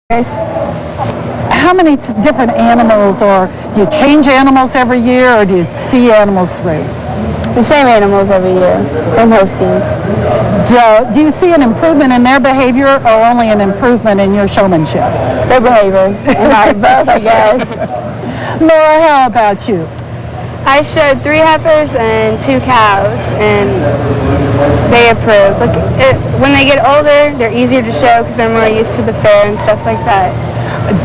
How many different animals, or do you change animals every year, or do you see animals through? The same animals every year, same hostings. Do you see an improvement in their behavior, or only an improvement in your showmanship? Their behavior, and both, I guess. Laura, how about you? I showed 3 heifers and 2 cows, and they approved. When they get older, they're easier to show because they're more used to the fair and stuff like that.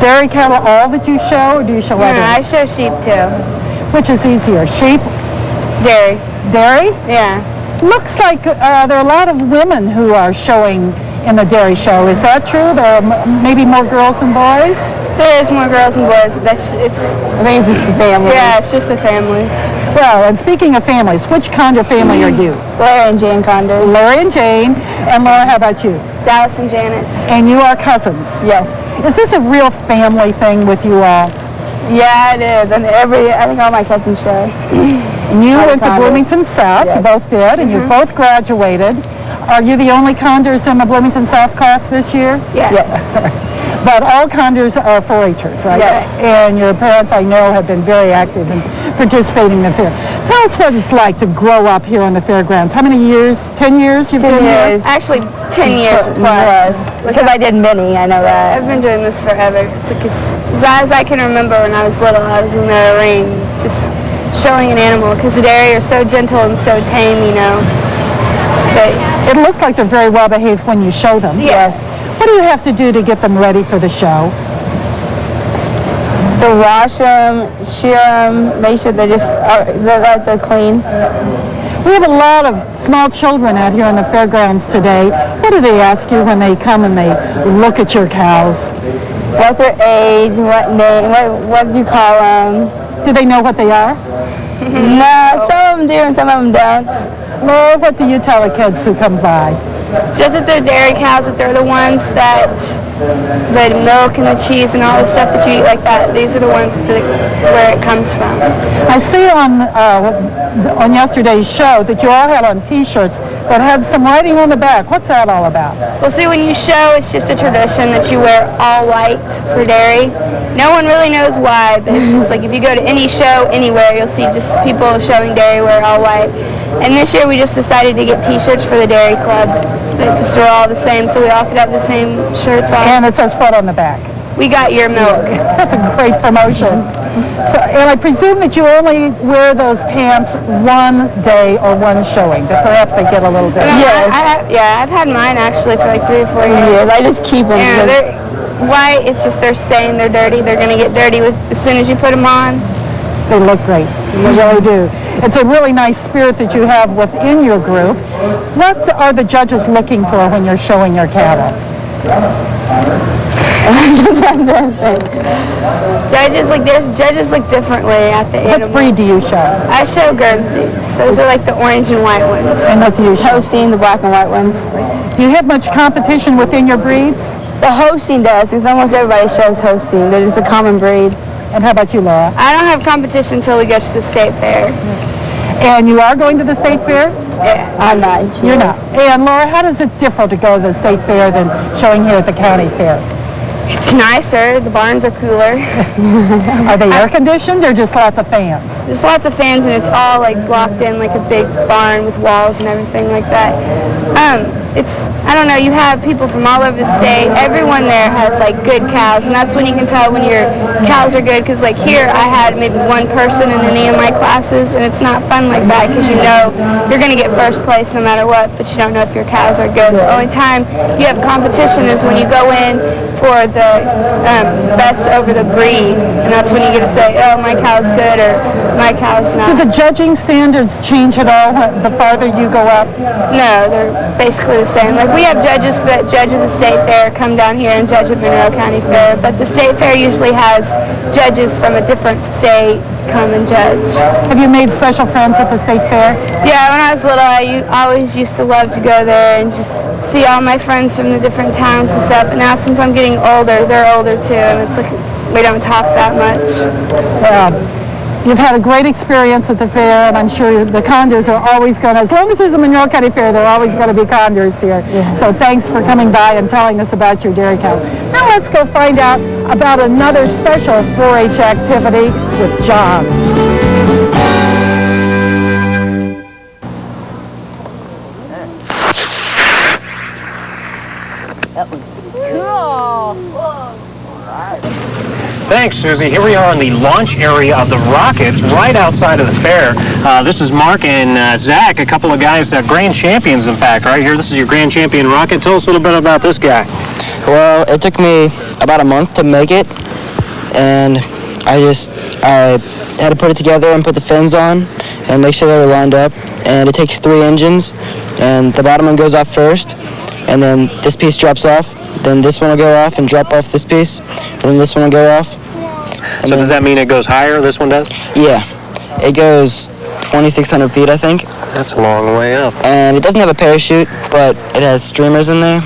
Dairy cattle, all that you show, or do you show other? I show sheep too. Which is easier, sheep? Dairy. Dairy? Yeah. Looks like there are a lot of women who are showing in the dairy show. Is that true? There are maybe more girls than boys? There is more girls than boys, but I think it's just the families. Yeah, it's just the families. Well, and speaking of families, which Condor family are you? Larry and Jane Condor. Larry and Jane. And Laura, how about you? Dallas and Janet. And you are cousins? Yes. Is this a real family thing with you all? Yeah, it is. And I think all my cousins show. And you went to Bloomington South. Yes. You both did, and you both graduated. Are you the only Condors in the Bloomington South class this year? Yeah. Yes. But all Condors are 4-H'ers, right? Yes. And your parents, I know, have been very active in participating in the fair. Tell us what it's like to grow up here on the fairgrounds. How many years? 10 years you've 10 been years. here? Actually, 10 years plus. Because I did many, I know that. I've been doing this forever. It's like as I can remember when I was little, I was in the ring just showing an animal because the dairy are so gentle and so tame, you know. It looks like they're very well behaved when you show them. Yes. What do you have to do to get them ready for the show? To wash them, shear them, make sure they're clean. We have a lot of small children out here on the fairgrounds today. What do they ask you when they come and they look at your cows? What their age, what name, what do you call them? Do they know what they are? No, some of them do and some of them don't. Laura, what do you tell the kids who come by? Just that they're dairy cows, that they're the ones that the milk and the cheese and all the stuff that you eat like that. These are the ones where it comes from. I see on yesterday's show that you all had on T-shirts that had some writing on the back. What's that all about? Well, see, when you show, it's just a tradition that you wear all white for dairy. No one really knows why, but it's just like if you go to any show anywhere, you'll see just people showing dairy wear all white. And this year we just decided to get T-shirts for the dairy club. They just are all the same, so we all could have the same shirts on. And it says what on the back? We got your milk. That's a great promotion. So, and I presume that you only wear those pants one day or one showing, that perhaps they get a little dirty. Yes. I've had mine actually for like 3 or 4 years. Yes, I just keep them. And they're white, it's just they're stained, they're dirty. They're going to get dirty as soon as you put them on. They look great. They really do. It's a really nice spirit that you have within your group. What are the judges looking for when you're showing your cattle? Judges look differently at the animals. What breed do you show? I show Guernseys. Those are like the orange and white ones. And what do you show? Hosting, the black and white ones. Do you have much competition within your breeds? The hosting does, because almost everybody shows hosting. They're just a common breed. And how about you, Laura? I don't have competition until we go to the state fair. And you are going to the state fair? Yeah. I'm not. You're not. And Laura, how does it differ to go to the state fair than showing here at the county fair? It's nicer. The barns are cooler. Are they air conditioned or just lots of fans? Just lots of fans, and it's all like blocked in like a big barn with walls and everything like that. I don't know, you have people from all over the state. Everyone there has like good cows, and that's when you can tell when your cows are good, because like here I had maybe one person in any of my classes, and it's not fun like that because you know you're going to get first place no matter what, but you don't know if your cows are good. The only time you have competition is when you go in for the best over the breed, and that's when you get to say, oh, my cow's good or my cow's not. Do the judging standards change at all the farther you go up? No, they're basically the same. Like we have judges that judge at the state fair come down here and judge at Monroe County Fair, but the state fair usually has judges from a different state come and judge. Have you made special friends at the state fair? Yeah, when I was little, I always used to love to go there and just see all my friends from the different towns and stuff. And now since I'm getting older, they're older too, and it's like we don't talk that much. Well, You've had a great experience at the fair, and I'm sure the condors are always going to, as long as there's a Monroe County Fair, there are always going to be condors here. Yeah. So thanks for coming by and telling us about your dairy cow. Now let's go find out about another special 4-H activity with John. Thanks, Susie. Here we are in the launch area of the rockets right outside of the fair. This is Mark and Zach, a couple of guys, grand champions, in fact, right here. This is your grand champion rocket. Tell us a little bit about this guy. Well, it took me about a month to make it, and I had to put it together and put the fins on and make sure they were lined up. And it takes 3 engines, and the bottom one goes off first, and then this piece drops off. Then this one will go off and drop off this piece, and then this one will go off. So does that mean it goes higher, this one does? Yeah. It goes 2,600 feet, I think. That's a long way up. And it doesn't have a parachute, but it has streamers in there,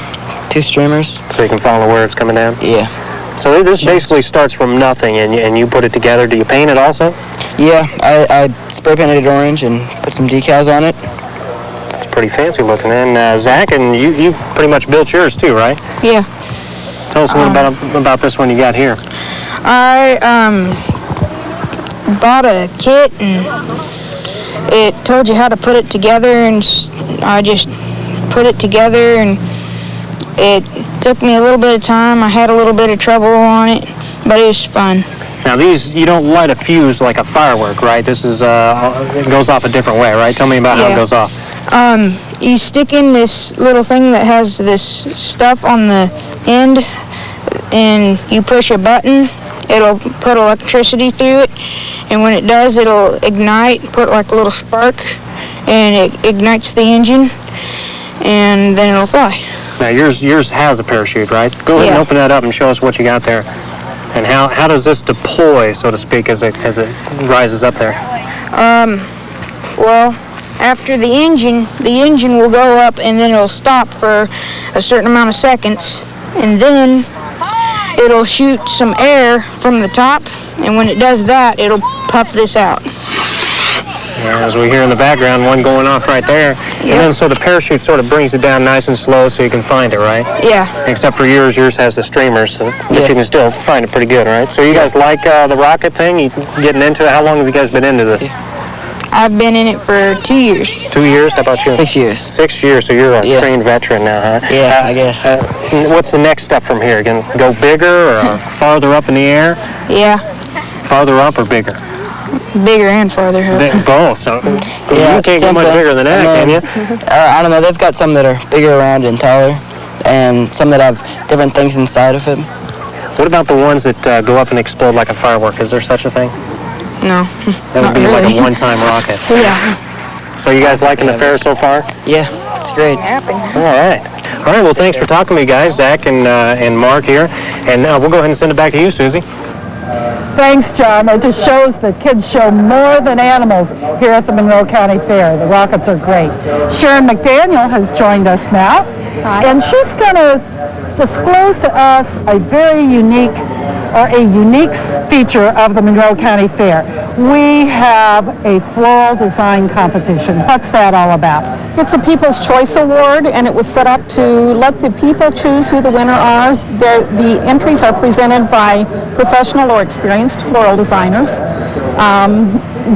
2 streamers. So you can follow where it's coming down? Yeah. So this basically starts from nothing, and you put it together. Do you paint it also? Yeah, I spray painted it orange and put some decals on it. That's pretty fancy looking. And Zach, and you pretty much built yours too, right? Yeah. Tell us a little about this one you got here. I bought a kit, and it told you how to put it together, and I just put it together, and it took me a little bit of time. I had a little bit of trouble on it, but it was fun. Now these, you don't light a fuse like a firework, right? This is, it goes off a different way, right? Tell me about how it goes off. You stick in this little thing that has this stuff on the end, and you push a button. It'll put electricity through it, and when it does, it'll ignite, put like a little spark, and it ignites the engine, and then it'll fly. Now yours has a parachute, right? Go ahead and open that up and show us what you got there. And how does this deploy, so to speak, as it rises up there? Well, after the engine will go up, and then it'll stop for a certain amount of seconds, and then it'll shoot some air from the top, and when it does that, it'll puff this out. As we hear in the background, one going off right there. Yep. And then so the parachute sort of brings it down nice and slow so you can find it, right? Yeah. Except for yours has the streamers, but you can still find it pretty good, right? So you guys like the rocket thing? You getting into it? How long have you guys been into this? I've been in it for 2 years. 2 years? How about you? 6 years. 6 years, so you're a trained veteran now, huh? Yeah, I guess. What's the next step from here? Can go bigger or farther up in the air? Yeah. Farther up or bigger? Bigger and farther up. Both. So you can't get much bigger than that, can you? I don't know. They've got some that are bigger around and taller, and some that have different things inside of them. What about the ones that go up and explode like a firework? Is there such a thing? No. That would be really. like a one-time rocket. Yeah. So you guys liking the fair so far? Yeah, it's great. All right. All right, well, thanks for talking to me, guys, Zach and Mark here. And we'll go ahead and send it back to you, Susie. Thanks, John. It just shows that kids show more than animals here at the Monroe County Fair. The rockets are great. Sharon McDaniel has joined us now, and she's going to disclose to us a very unique feature of the Monroe County Fair. We have a floral design competition. What's that all about? It's a People's Choice Award, and it was set up to let the people choose who the winner are. The entries are presented by professional or experienced floral designers.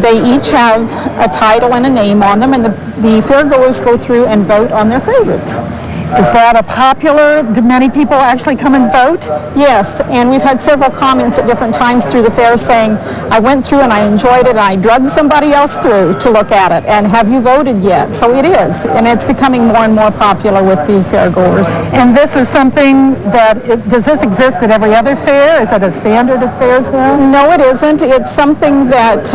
They each have a title and a name on them, and the fairgoers go through and vote on their favorites. Is that a popular? Do many people actually come and vote? Yes, and we've had several comments at different times through the fair saying, I went through and I enjoyed it, and I drugged somebody else through to look at it, and have you voted yet? So it is, and it's becoming more and more popular with the fairgoers. And this is something that, does this exist at every other fair? Is it a standard at fairs now? No, it isn't. It's something that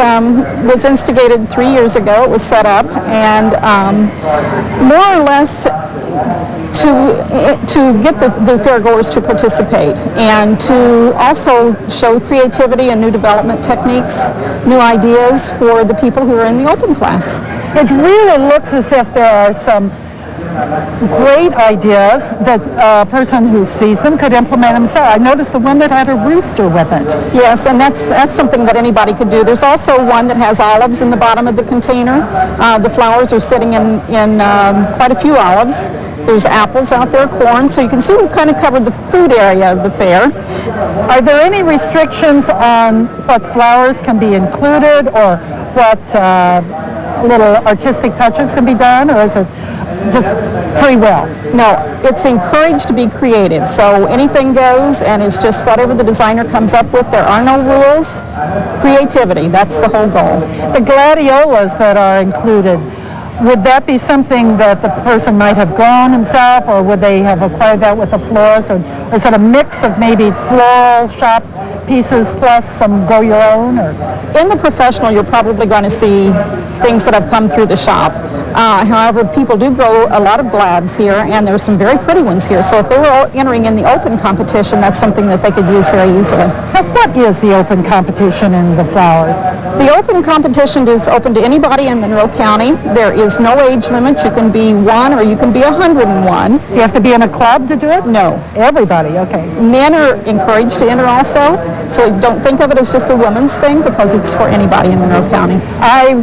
was instigated 3 years ago. It was set up, and more or less to get the fairgoers to participate, and to also show creativity and new development techniques, new ideas for the people who are in the open class. It really looks as if there are some great ideas that a person who sees them could implement himself. I noticed the one that had a rooster with it. Yes, and that's something that anybody could do. There's also one that has olives in the bottom of the container. The flowers are sitting in quite a few olives. There's apples out there, corn, so you can see we've kind of covered the food area of the fair. Are there any restrictions on what flowers can be included or what little artistic touches can be done, or is it just free will? No, it's encouraged to be creative, so anything goes, and it's just whatever the designer comes up with. There are no rules. Creativity, that's the whole goal. The gladiolas that are included, would that be something that the person might have grown himself, or would they have acquired that with a florist, or is it a mix of maybe floral shop pieces plus some grow your own? Or? In the professional, you're probably going to see things that have come through the shop. However, people do grow a lot of glads here, and there's some very pretty ones here. So if they were entering in the open competition, that's something that they could use very easily. Now, what is the open competition in the flower? The open competition is open to anybody in Monroe County. There is no age limit. You can be 1 or you can be 101. Do you have to be in a club to do it? No. Everybody, okay. Men are encouraged to enter also, so don't think of it as just a women's thing, because it's for anybody in Monroe County. I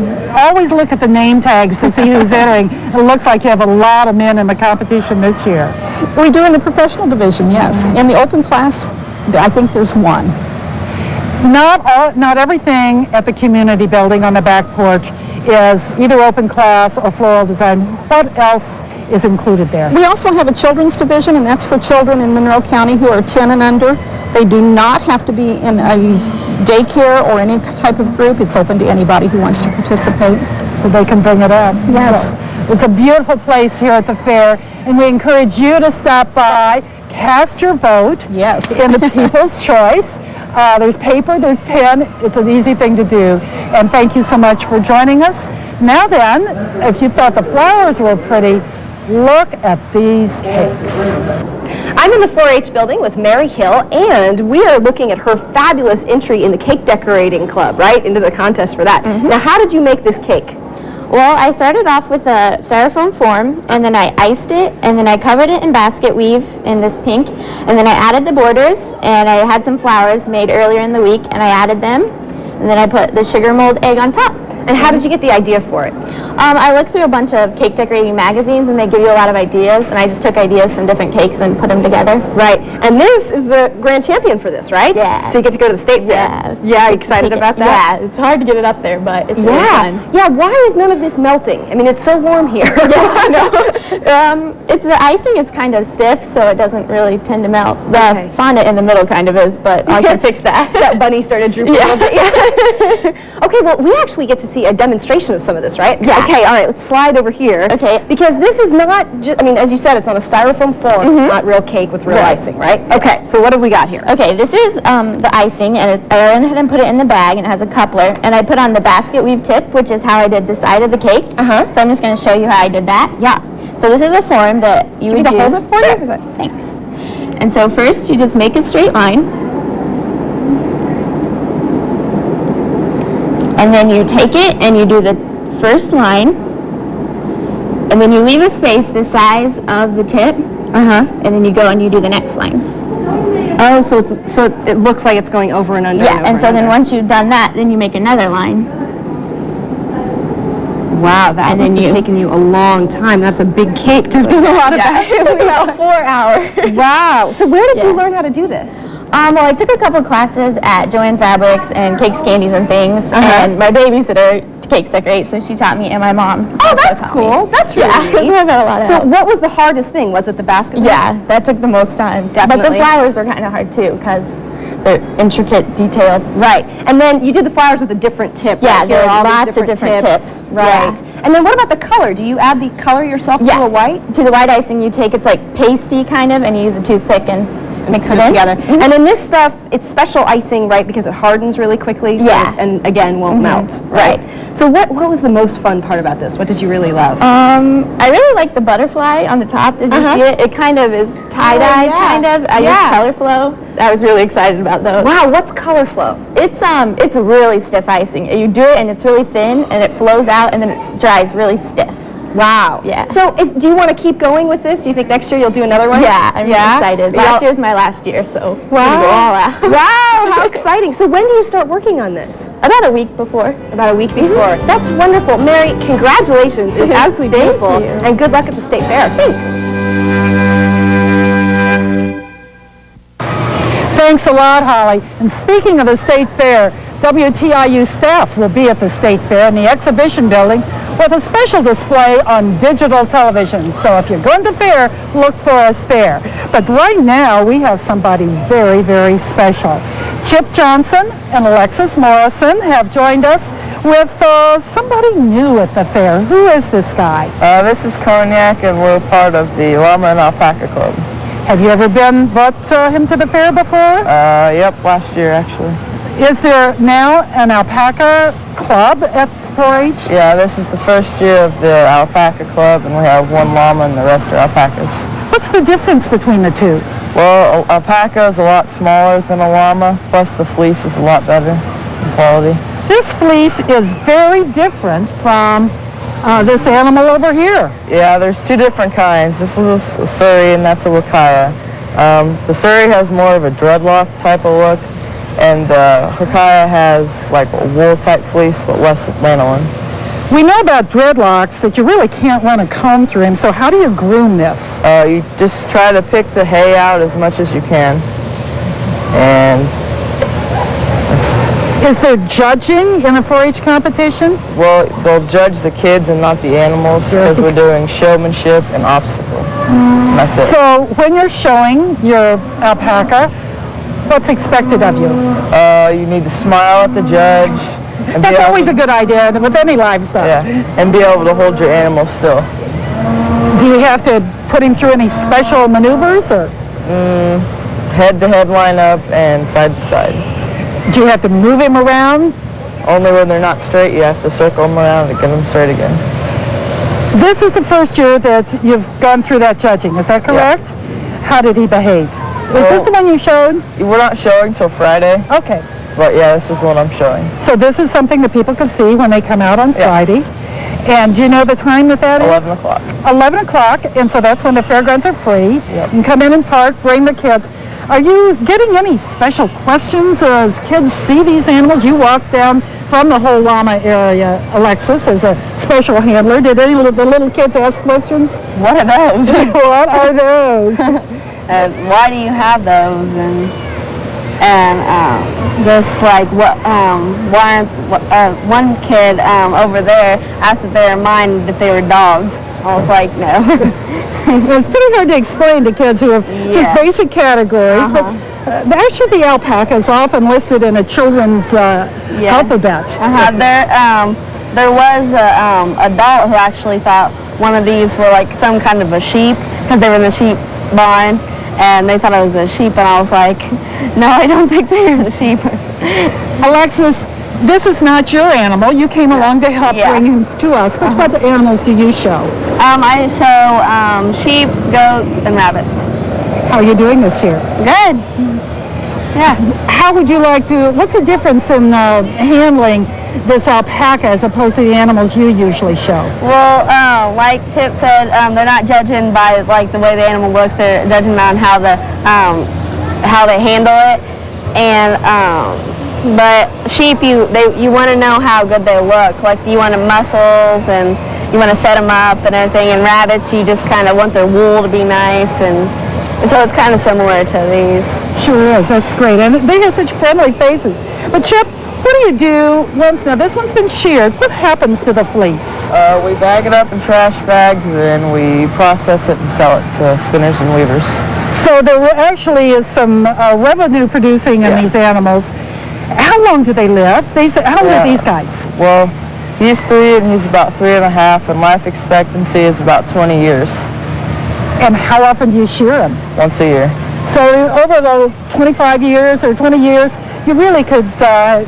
always look at the name tags to see who's entering. It looks like you have a lot of men in the competition this year. We do in the professional division, yes. In the open class, I think there's 1. Not everything at the community building on the back porch is either open class or floral design. What else is included there? We also have a children's division, and that's for children in Monroe County who are 10 and under. They do not have to be in a daycare or any type of group. It's open to anybody who wants to participate. So they can bring it up. Yes. So it's a beautiful place here at the fair, and we encourage you to stop by, cast your vote Yes. in the People's Choice. There's paper, there's pen. It's an easy thing to do. And thank you so much for joining us. Now then, if you thought the flowers were pretty, look at these cakes. I'm in the 4-H building with Mary Hill, and we are looking at her fabulous entry in the cake decorating club, right, into the contest for that. Now, how did you make this cake? Well, I started off with a styrofoam form, and then I iced it, and then I covered it in basket weave in this pink, and then I added the borders, and I had some flowers made earlier in the week, and I added them, and then I put the sugar mold egg on top. And how did you get the idea for it? I looked through a bunch of cake decorating magazines, and they give you a lot of ideas, and I just took ideas from different cakes and put them together. Right, and this is the grand champion for this, right? Yeah. So you get to go to the state fair. Yeah, you excited about that? Yeah, it's hard to get it up there, but it's really fun. Yeah, why is none of this melting? I mean, it's so warm here. It's the icing, it's kind of stiff, so it doesn't really tend to melt. The fondant in the middle kind of is, but I can fix that. That bunny started drooping a little bit. Yeah. Okay, well, we actually get to see a demonstration of some of this, right? Yeah. Okay, all right, let's slide over here. Okay. Because this is not just, I mean, as you said, it's on a styrofoam form. It's not real cake with real icing, right? Okay, so what have we got here? Okay, this is the icing, and I went ahead and put it in the bag, and it has a coupler, and I put on the basket weave tip, which is how I did the side of the cake. So I'm just going to show you how I did that. Yeah. So this is a form that you would me to use. hold it for you? Sure. Thanks. And so first, you just make a straight line, and then you take it and you do the first line, and then you leave a space the size of the tip, and then you go and you do the next line. Oh, so it looks like it's going over and under. Yeah, and so then once you've done that, then you make another line. Wow, that must have taken you a long time. That's a big cake to have done a lot of that. It took about 4 hours. Wow. So where did you learn how to do this? Well, I took a couple classes at Joann Fabrics and Cakes, Candies, and Things, and my babysitter cakes decorate, so she taught me, and my mom. Oh, that's cool. That's really neat. So I've got a lot of So help. what was the hardest thing? Was it the basket? Yeah, that took the most time. Definitely. But the flowers were kind of hard too, because they're intricate, detailed. Right. And then you did the flowers with a different tip. Yeah, right? there Here are all these lots of different tips. Right. Yeah. And then what about the color? Do you add the color yourself to a white? To the white icing, you take, it's like pasty kind of, and you use a toothpick and mix it Put it in. together. And then this stuff, it's special icing, right? Because it hardens really quickly. So and again, won't melt. Right. So what was the most fun part about this? What did you really love? I really like the butterfly on the top. Did you see it? It kind of is tie-dye, kind of. I use color flow. I was really excited about those. Wow, what's color flow? It's really stiff icing. You do it and it's really thin and it flows out and then it dries really stiff. Wow. Yeah. So do you want to keep going with this? Do you think next year you'll do another one? Yeah, I'm excited. Last year's my last year, so we're gonna go all out. Wow, how exciting. So when do you start working on this? About a week before. About a week before. That's wonderful. Mary, congratulations. It's absolutely Thank beautiful. you. And good luck at the State Fair. Thanks. Thanks a lot, Holly. And speaking of the State Fair, WTIU staff will be at the State Fair in the exhibition building with a special display on digital television. So if you're going to the fair, look for us there. But right now, we have somebody very, very special. Chip Johnson and Alexis Morrison have joined us with somebody new at the fair. Who is this guy? This is Cognac, and we're part of the Llama and Alpaca Club. Have you ever brought him to the fair before? Yep, last year actually. Is there now an alpaca club at 4-H? Yeah, this is the first year of the Alpaca Club, and we have one llama and the rest are alpacas. What's the difference between the two? Well, alpaca is a lot smaller than a llama, plus the fleece is a lot better in quality. This fleece is very different from this animal over here. Yeah, there's two different kinds. This is a Surrey and that's a Wakaya. The Surrey has more of a dreadlock type of look, and the Wakaya has like a wool type fleece but less lanolin. We know about dreadlocks that you really can't run a comb through him, so how do you groom this? You just try to pick the hay out as much as you can, and Is there judging in a 4-H competition? well, they'll judge the kids and not the animals because we're doing showmanship and obstacle. And that's it. So when you're showing your alpaca, what's expected of you? You need to smile at the judge. And That's always a good idea with any livestock. Yeah, and be able to hold your animal still. Do you have to put him through any special maneuvers, or Head-to-head lineup and side-to-side. do you have to move him around? Only when they're not straight, you have to circle them around to get them straight again. This is the first year that you've gone through that judging, is that correct? How did he behave? Was this the one you showed? We're not showing till Friday, Okay. but yeah, this is what I'm showing. So this is something that people can see when they come out on Friday. And do you know the time that is? 11 o'clock. 11 o'clock, and so that's when the fairgrounds are free. You can come in and park, bring the kids. Are you getting any special questions as kids see these animals? You walk down from the whole llama area, Alexis, as a special handler. Did any of the little kids ask questions? What are those? What are those? Why do you have those? And just like what? One kid over there asked if they were mine, if they were dogs. I was like, no. It's pretty hard to explain to kids who have just basic categories, but actually the alpaca is often listed in a children's alphabet. There was an adult who actually thought one of these were like some kind of a sheep because they were in the sheep barn, and they thought it was a sheep, and I was like, no, I don't think they're the sheep. Alexis, this is not your animal. You came along to help bring him to us. But what animals do you show? I show sheep, goats, and rabbits. How are you doing this year? Good. Yeah. How would you like to, what's the difference in handling this alpaca as opposed to the animals you usually show? Well, like Chip said, they're not judging by like the way the animal looks. They're judging on how they handle it. And but sheep, you want to know how good they look. Like you want the muscles and you want to set them up and everything. And rabbits, you just kind of want their wool to be nice, and so it's kind of similar to these. Sure is. That's great. And they have such friendly faces. But Chip, what do you do once, now this one's been sheared, what happens to the fleece? We bag it up in trash bags, and we process it and sell it to spinners and weavers. So there actually is some revenue producing in these animals. How long do they live? How old are these guys? Well, he's 3 and he's about 3.5, and life expectancy is about 20 years. And how often do you shear them? Once a year. So over the 25 years or 20 years, you really could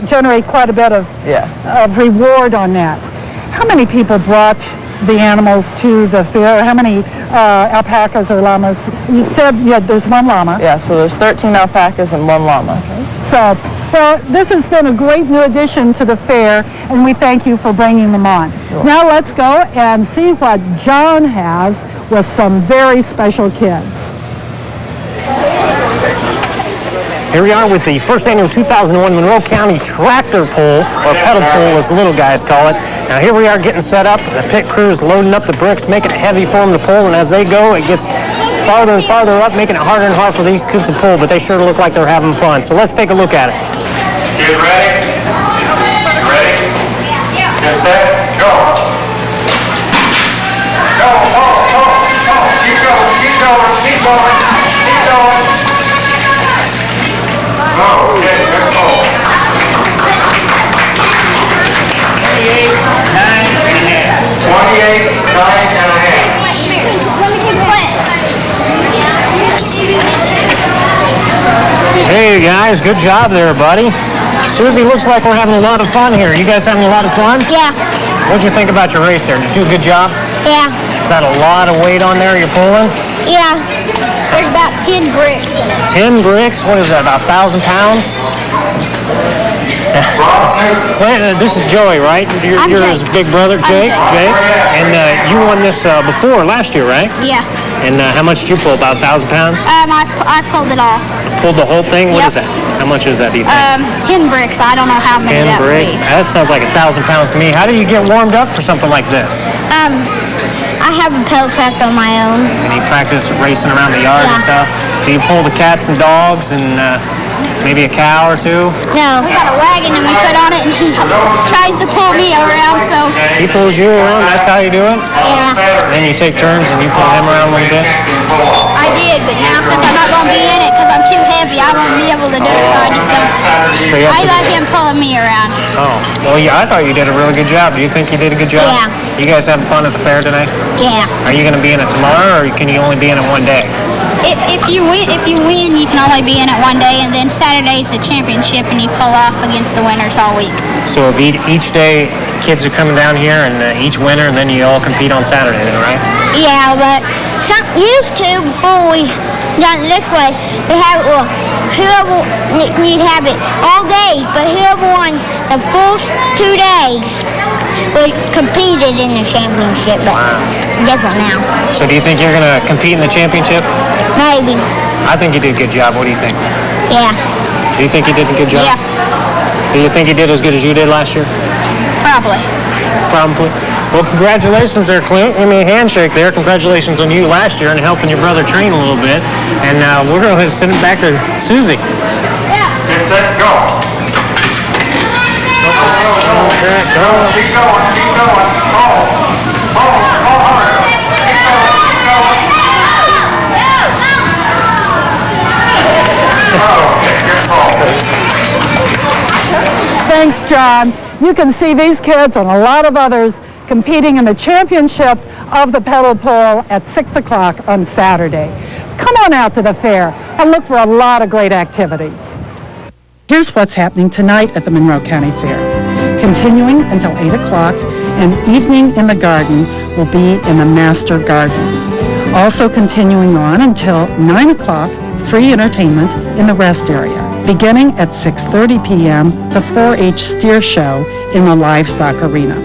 generate quite a bit of reward on that. How many people brought the animals to the fair? How many alpacas or llamas? You said there's one llama. Yeah, so there's 13 alpacas and 1 llama. So, well, this has been a great new addition to the fair, and we thank you for bringing them on. Sure. Now let's go and see what John has with some very special kids. Here we are with the first annual 2001 Monroe County Tractor Pull, or pedal pull as the little guys call it. Now here we are getting set up. The pit crew is loading up the bricks, making it heavy for them to pull, and as they go, it gets farther and farther up, making it harder and harder for these kids to pull, but they sure look like they're having fun. So let's take a look at it. Get ready. You ready? Get set. Go. Go, go, go, go. Keep going, keep going, keep going, keep going. Oh, okay, good pull. 28, 9 and a half. Hey guys, good job there, buddy. Susie, looks like we're having a lot of fun here. You guys having a lot of fun? Yeah. What'd you think about your race there? Did you do a good job? Yeah. Is that a lot of weight on there you're pulling? Yeah. There's about 10 bricks in it. 10 bricks? What is that, about 1,000 pounds? Clint, this is Joey, right? You're his big brother, Jake. And you won this before last year, right? Yeah. And how much did you pull? About 1,000 pounds? I pulled it all. Pulled the whole thing? What Yep. is that? How much is that, do you think? 10 bricks. I don't know how many 10 that would bricks? be. That sounds like 1,000 pounds to me. How do you get warmed up for something like this? I have a pedal track on my own. And you practice racing around the yard and stuff? Do you pull the cats and dogs and maybe a cow or two? No, we got a wagon and we put on it and he tries to pull me around, so. He pulls you around, that's how you do it? Yeah. Then you take turns and you pull him around a little bit? I did, but now since I'm not going to be in it because I'm too heavy, I won't be able to do it, so I just don't. So you have I to let him pull me around. Oh, well, yeah, I thought you did a really good job. Do you think you did a good job? Yeah. You guys having fun at the fair today? Yeah. Are you going to be in it tomorrow, or can you only be in it one day? If you win, you can only be in it one day, and then Saturday's the championship, and you pull off against the winners all week. So each day, kids are coming down here, and each winner, and then you all compete on Saturday, then, right? Yeah, but some used to before we done it this way, we have whoever you'd have it all days, but whoever won the first 2 days competed in the championship, but different now. So do you think you're going to compete in the championship? Maybe. I think you did a good job. What do you think? Yeah. Do you think you did a good job? Yeah. Do you think you did as good as you did last year? Probably. Probably. Well, congratulations there, Clint. Give me a handshake there. Congratulations on you last year and helping your brother train a little bit. And we're going to send it back to Susie. Get set, go. Okay, go. Keep going, keep going. Pull. Pull, pull hard. Keep going, keep going. Okay, good pull. Thanks, John. You can see these kids and a lot of others competing in the championship of the pedal pull at 6 o'clock on Saturday. Come on out to the fair and look for a lot of great activities. Here's what's happening tonight at the Monroe County Fair. Continuing until 8 o'clock, an evening in the garden will be in the Master Garden. Also continuing on until 9 o'clock, free entertainment in the rest area. Beginning at 6:30 p.m., the 4-H steer show in the livestock arena.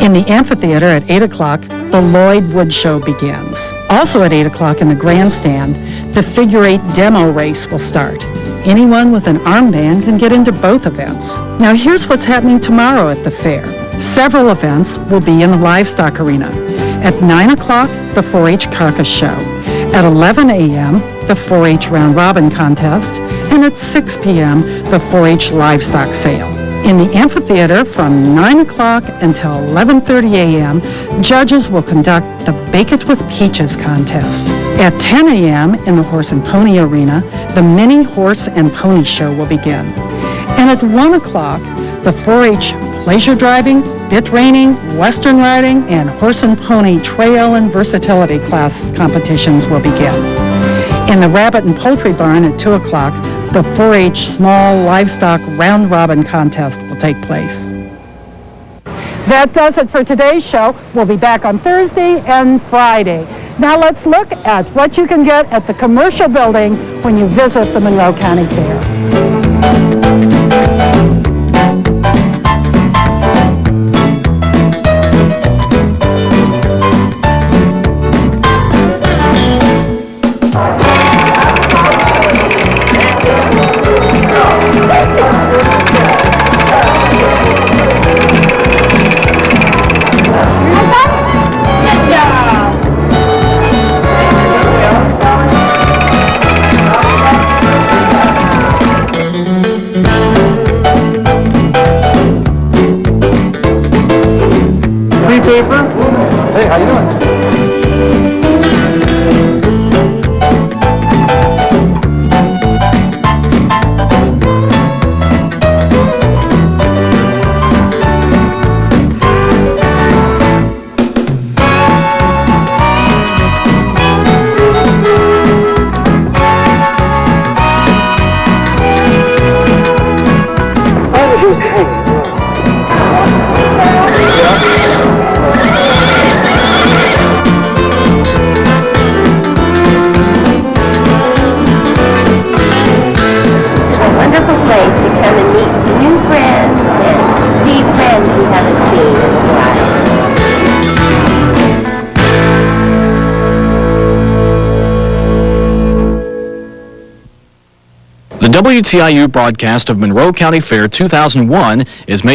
In the amphitheater at 8 o'clock, the Lloyd Wood Show begins. Also at 8 o'clock in the grandstand, the figure 8 demo race will start. Anyone with an armband can get into both events. Now here's what's happening tomorrow at the fair. Several events will be in the livestock arena. At 9 o'clock, the 4-H carcass show. At 11 a.m., the 4-H round robin contest. And at 6 p.m., the 4-H livestock sale. In the amphitheater from 9 o'clock until 11:30 a.m., judges will conduct the Bake It with Peaches contest. At 10 a.m. in the Horse and Pony Arena, the Mini Horse and Pony Show will begin. And at 1 o'clock, the 4-H pleasure driving, bit reining, western riding, and horse and pony trail and versatility class competitions will begin. In the Rabbit and Poultry Barn at 2 o'clock, the 4-H Small Livestock Round Robin Contest will take place. That does it for today's show. We'll be back on Thursday and Friday. Now let's look at what you can get at the commercial building when you visit the Monroe County Fair. Paper. Hey, how you doing? The WTIU broadcast of Monroe County Fair 2001 is made